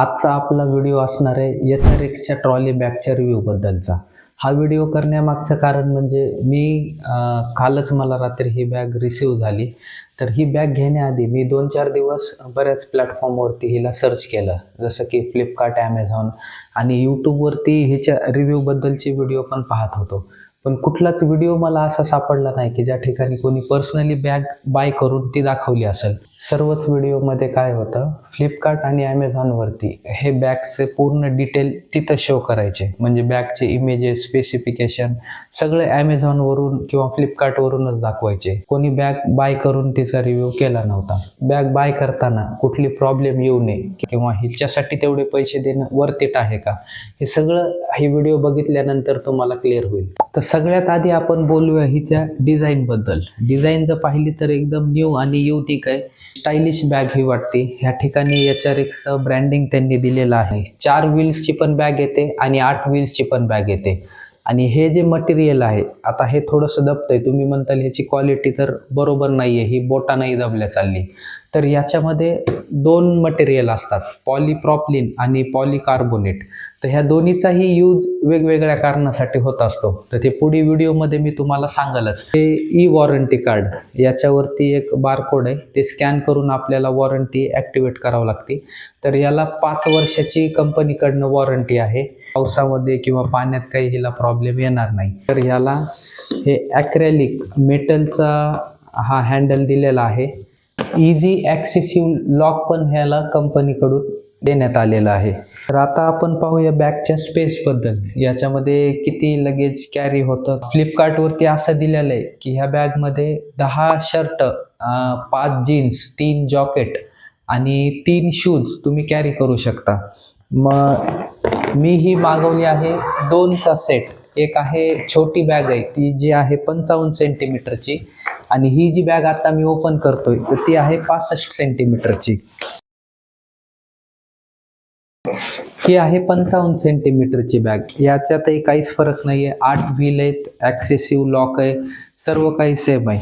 आजचा आपला व्हिडिओ असणार आहे HRXच्या ट्रॉली बॅगच्या रिव्ह्यू बद्दलचा। हा व्हिडिओ करण्यामागचं कारण म्हणजे मी कालच मला रात्री ही बॅग रिसीव झाली। तर ही बॅग घेण्याआधी मी 2-4 दिवस बऱ्याच प्लॅटफॉर्मवरती हिला सर्च केलं, जसं की फ्लिपकार्ट, ॲमेझॉन आणि यूट्यूबवरती हिच्या रिव्ह्यू बद्दलचे व्हिडिओ पण पाहत होतो। पण कुठलाच व्हिडिओ मला असा सापडला नाही की ज्या ठिकाणी कोणी पर्सनली बॅग बाय करून ती दाखवली असेल। सर्वच व्हिडिओमध्ये काय होतं, फ्लिपकार्ट आणि ॲमेझॉनवरती हे बॅगचे पूर्ण डिटेल तिथं शो करायचे, म्हणजे बॅगचे इमेजेस, स्पेसिफिकेशन सगळे ॲमेझॉनवरून किंवा फ्लिपकार्टवरूनच दाखवायचे। कोणी बॅग बाय करून तिचा रिव्ह्यू केला नव्हता। बॅग बाय करताना कुठली प्रॉब्लेम येऊ नये किंवा हिच्यासाठी तेवढे पैसे देणं वर्थ इट आहे का, हे सगळं ही व्हिडिओ बघितल्यानंतर तुम्हाला क्लिअर होईल। तर सगळ्यात आधी आपण बोलूया हिच्या डिझाईन बद्दल। डिझाईन जर पाहिली तर एकदम न्यू आणि युनिक आहे, स्टायलिश बॅग ही वाटते। ह्या ठिकाणी HRX ब्रँडिंग त्यांनी दिलेलं आहे। 4 व्हील्सची पण बॅग येते आणि 8 व्हील्सची पण बॅग येते। आणि हे जे मटेरियल आहे, आता हे थोडंसं दबतंय, तुम्ही म्हणताल ह्याची क्वालिटी तर बरोबर नाही आहे, ही बोटा नाही दबल्या चालली। तर याच्यामध्ये 2 मटेरियल असतात, पॉलीप्रॉपिलीन आणि पॉलीकार्बोनेट। तर ह्या दोन्हीचाही यूज वेगवेगळ्या कारणासाठी होत असतो, तर ते पुढील व्हिडिओमध्ये मी तुम्हाला सांगालच। हे ई वॉरंटी कार्ड, याच्यावरती एक बारकोड आहे, ते स्कॅन करून आपल्याला वॉरंटी ॲक्टिवेट करावं लागते। तर याला 5 वर्षाची कंपनीकडनं वॉरंटी आहे। पावसामध्ये किंवा पाण्यात काही हिला प्रॉब्लेम येणार नाही। तर याला हे ॲक्रेलिक मेटलचा हा हँडल दिलेला आहे। इझी ॲक्सेसिव्ह लॉक पण ह्याला कंपनीकडून देण्यात आलेला आहे। तर आता आपण पाहूया बॅगच्या स्पेसबद्दल, याच्यामध्ये किती लगेज कॅरी होतं। फ्लिपकार्टवरती असं दिलेलं आहे की ह्या बॅगमध्ये 10 शर्ट, 5 जीन्स, 3 जॉकेट आणि 3 शूज तुम्ही कॅरी करू शकता। मग मी ही मागवली आहे 2चा सेट। एक आहे छोटी बॅग आहे, ती जी आहे 55 सेंटीमीटरची, आणि ही जी बॅग आता मी ओपन करतोय तर ती आहे 65 सेंटीमीटरची। ही आहे 55 सेंटीमीटरची बॅग। याच्यातही काहीच फरक नाही आहे। 8 व्हील आहेत, ॲक्सेसिव्ह लॉक आहे, सर्व काही सेम आहे।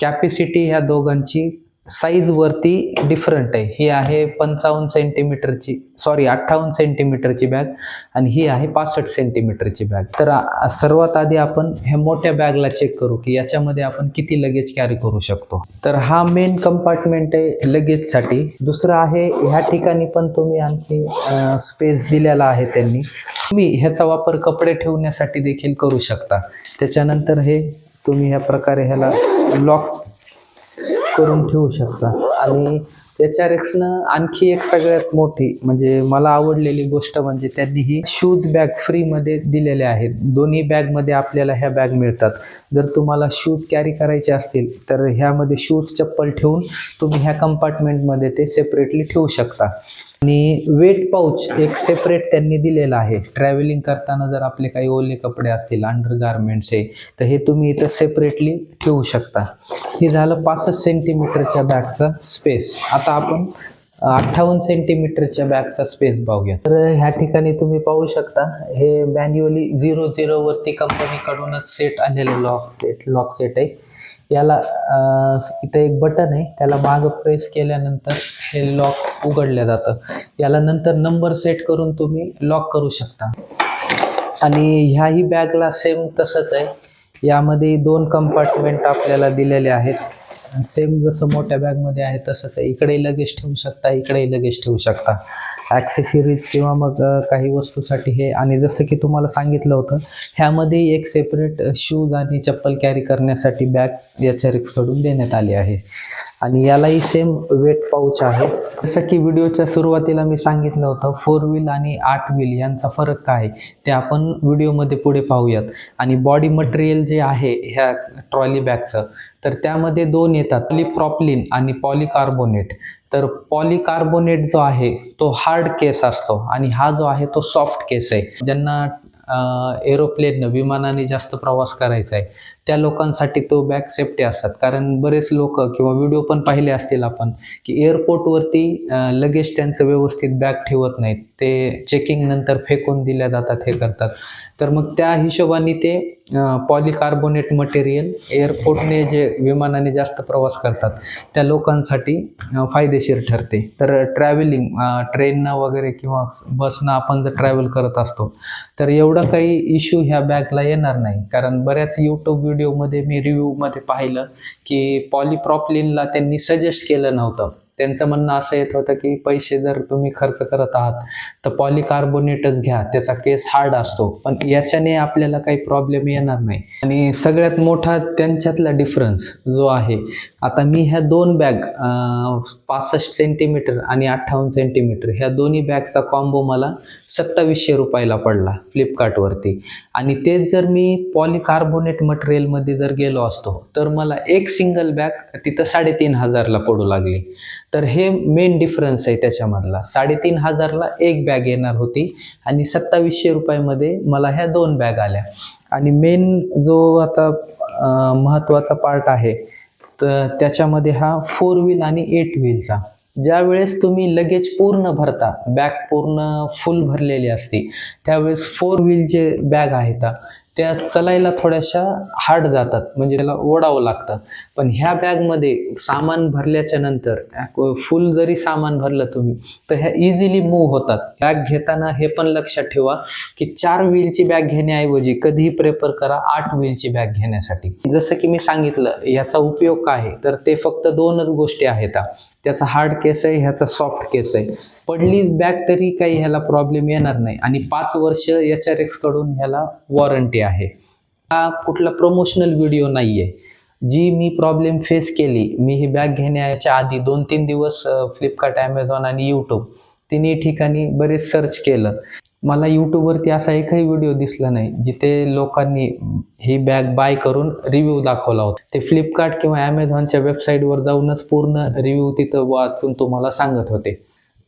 कॅपॅसिटी ह्या दोघांची साईजवरती डिफरंट आहे। ही आहे 55 सेंटीमीटरची, 58 सेंटीमीटरची बॅग, आणि ही आहे 65 सेंटीमीटरची बॅग। तर सर्वात आधी आपण ह्या मोठ्या बॅगला चेक करू की याच्यामध्ये आपण किती लगेज कॅरी करू शकतो। तर हा मेन कंपार्टमेंट आहे लगेजसाठी। दुसरं आहे, ह्या ठिकाणी पण तुम्ही आणखी स्पेस दिलेला आहे त्यांनी। तुम्ही ह्याचा वापर कपडे ठेवण्यासाठी देखील करू शकता। त्याच्यानंतर हे तुम्ही ह्या प्रकारे ह्याला लॉक करून ठेवू शकता। आणि HRXनं आणखी एक सगळ्यात मोठी म्हणजे मला आवडलेली गोष्ट म्हणजे त्यांनी ही शूज बॅग फ्रीमध्ये दिलेले आहेत। दोन्ही बॅगमध्ये आपल्याला ह्या बॅग मिळतात। जर तुम्हाला शूज कॅरी करायचे असतील तर ह्यामध्ये शूज, चप्पल ठेवून तुम्ही ह्या कंपार्टमेंटमध्ये ते सेपरेटली ठेवू शकता। आणि वेट पाऊच एक सेपरेट त्यांनी दिलेला आहे। ट्रॅव्हलिंग करताना जर आपले काही ओले कपडे असतील, अंडरगार्मेंट्स आहे, तर हे तुम्ही इथं सेपरेटली ठेवू शकता। हे झालं 65 सेंटीमीटरच्या बॅगचा स्पेस। आता आपण 58 सेंटीमीटरच्या बॅगचा स्पेस पाहूया। तर ह्या ठिकाणी तुम्ही पाहू शकता, हे मॅन्युअली 00 वरती कंपनीकडूनच सेट आलेले लॉक सेट आहे। याला इथे एक बटन आहे, त्याला मागं प्रेस केल्यानंतर हे लॉक उघडलं जातं। याला नंतर नंबर सेट करून तुम्ही लॉक करू शकता। आणि ह्याही बॅगला सेम तसंच आहे। यामध्ये 2 कंपार्टमेंट आपल्याला दिलेले आहेत, सेम जसं मोठ्या बॅगमध्ये आहे तसंच आहे। इकडेही लगेज ठेवू शकता, इकडेही लगेज ठेवू शकता, ॲक्सेसरीज किंवा मग काही वस्तूसाठी हे। आणि जसं की तुम्हाला सांगितलं होतं, ह्यामध्ये एक सेपरेट शूज आणि चप्पल कॅरी करण्यासाठी बॅग HRX कडून देण्यात आली आहे। आणि यालाही सेम वेट पाऊच आहे। जसं की व्हिडिओच्या सुरुवातीला मी सांगितलं होतं, 4 व्हील आणि 8 व्हील यांचा फरक काय ते आपण व्हिडिओमध्ये पुढे पाहूयात। आणि बॉडी मटेरियल जे आहे ह्या ट्रॉली बॅगचं, तर त्यामध्ये 2 येतात, पॉलीप्रॉपिलीन आणि पॉलीकार्बोनेट। तर पॉलीकार्बोनेट जो आहे तो हार्ड केस असतो, आणि हा जो आहे तो सॉफ्ट केस आहे। ज्यांना एरोप्लेननं, विमानाने जास्त प्रवास करायचा आहे त्या लोकांसाठी तो बॅग सेफ्टी असतात. कारण बरेच लोक किंवा व्हिडिओ पण पाहिले असतील आपण की एअरपोर्टवरती लगेच त्यांचं व्यवस्थित बॅग ठेवत नाहीत, ते चेकिंग नंतर फेकून दिल्या जातात, हे करतात. तर मग त्या हिशोबाने ते पॉलिकार्बोनेट मटेरियल एअरपोर्टने जे विमानाने जास्त प्रवास करतात त्या लोकांसाठी फायदेशीर ठरते. तर ट्रॅव्हलिंग ट्रेननं वगैरे किंवा बसनं आपण जर ट्रॅव्हल करत असतो तर एवढं काही इश्यू ह्या बॅगला येणार नाही. कारण बऱ्याच यूट्यूब व्हिडिओमध्ये मी रिव्ह्यूमध्ये पाहिलं की पॉलिप्रॉपिलिनला त्यांनी सजेस्ट केलं नव्हतं. त्यांचं म्हणणं असं येत होतं की पैसे जर तुम्ही खर्च करत आहात तर पॉलिकार्बोनेटच घ्या, त्याचा केस हार्ड असतो, पण याच्याने आपल्याला काही प्रॉब्लेम येणार नाही. आणि सगळ्यात मोठा त्यांच्यातला डिफरन्स जो आहे, आता मी ह्या दोन बॅग 65 सेंटीमीटर आणि 58 सेंटीमीटर ह्या दोन्ही बॅगचा कॉम्बो मला 2700 रुपयाला पडला फ्लिपकार्टवरती. आणि तेच जर मी पॉलिकार्बोनेट मटेरियलमध्ये जर गेलो असतो तर मला एक सिंगल बॅग तिथं 3500ला पडू लागली. तर हे मेन डिफरन्स आहे त्याच्यामधला. 3500ला एक बॅग येणार होती आणि 2700 रुपयामध्ये मला ह्या दोन बॅग आल्या. आणि मेन जो आता महत्त्वाचा पार्ट आहे तर त्याच्यामध्ये हा 4 व्हील आणि 8 व्हीलचा. ज्या वेळेस तुम्ही लगेच पूर्ण भरता, बॅग पूर्ण फुल भरलेली असते, त्यावेळेस 4 व्हील जे बॅग आहेत त्या चलायला थोड्याशा हार्ड जातात, म्हणजे त्याला ओढावं लागतं. पण ह्या बॅगमध्ये सामान भरल्याच्या नंतर फुल जरी सामान भरलं तुम्ही तर ह्या इझिली मूव्ह होतात. बॅग घेताना हे पण लक्षात ठेवा की 4 व्हीलची बॅग घेण्याऐवजी कधीही प्रेफर करा 8 व्हीलची बॅग घेण्यासाठी. जसं की मी सांगितलं याचा उपयोग काय आहे, तर ते फक्त दोनच गोष्टी आहेत. त्याचा हार्ड केस आहे, ह्याचा सॉफ्ट केस आहे. पडली बॅग तरी काही ह्याला प्रॉब्लेम येणार नाही आणि 5 वर्ष HRX कडून ह्याला वॉरंटी आहे. हा कुठला प्रमोशनल व्हिडिओ नाही आहे. जी मी प्रॉब्लेम फेस केली, मी ही बॅग घेण्याच्या आधी 2-3 दिवस फ्लिपकार्ट, ॲमेझॉन आणि यूट्यूब तिन्ही ठिकाणी बरेच सर्च केलं. मला यूट्यूबवरती असा एकही व्हिडिओ दिसला नाही जिथे लोकांनी ही बॅग बाय करून रिव्ह्यू दाखवला होता. ते फ्लिपकार्ट किंवा ॲमेझॉनच्या वेबसाईटवर जाऊनच पूर्ण रिव्ह्यू तिथं वाचून तुम्हाला सांगत होते.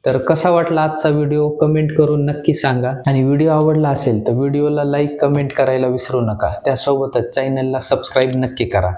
तर कसा वाटला आजचा व्हिडिओ कमेंट करून नक्की सांगा. आणि व्हिडिओ आवडला असेल तर व्हिडिओला लाईक कमेंट करायला विसरू नका. त्यासोबतच चॅनलला सबस्क्राईब नक्की करा.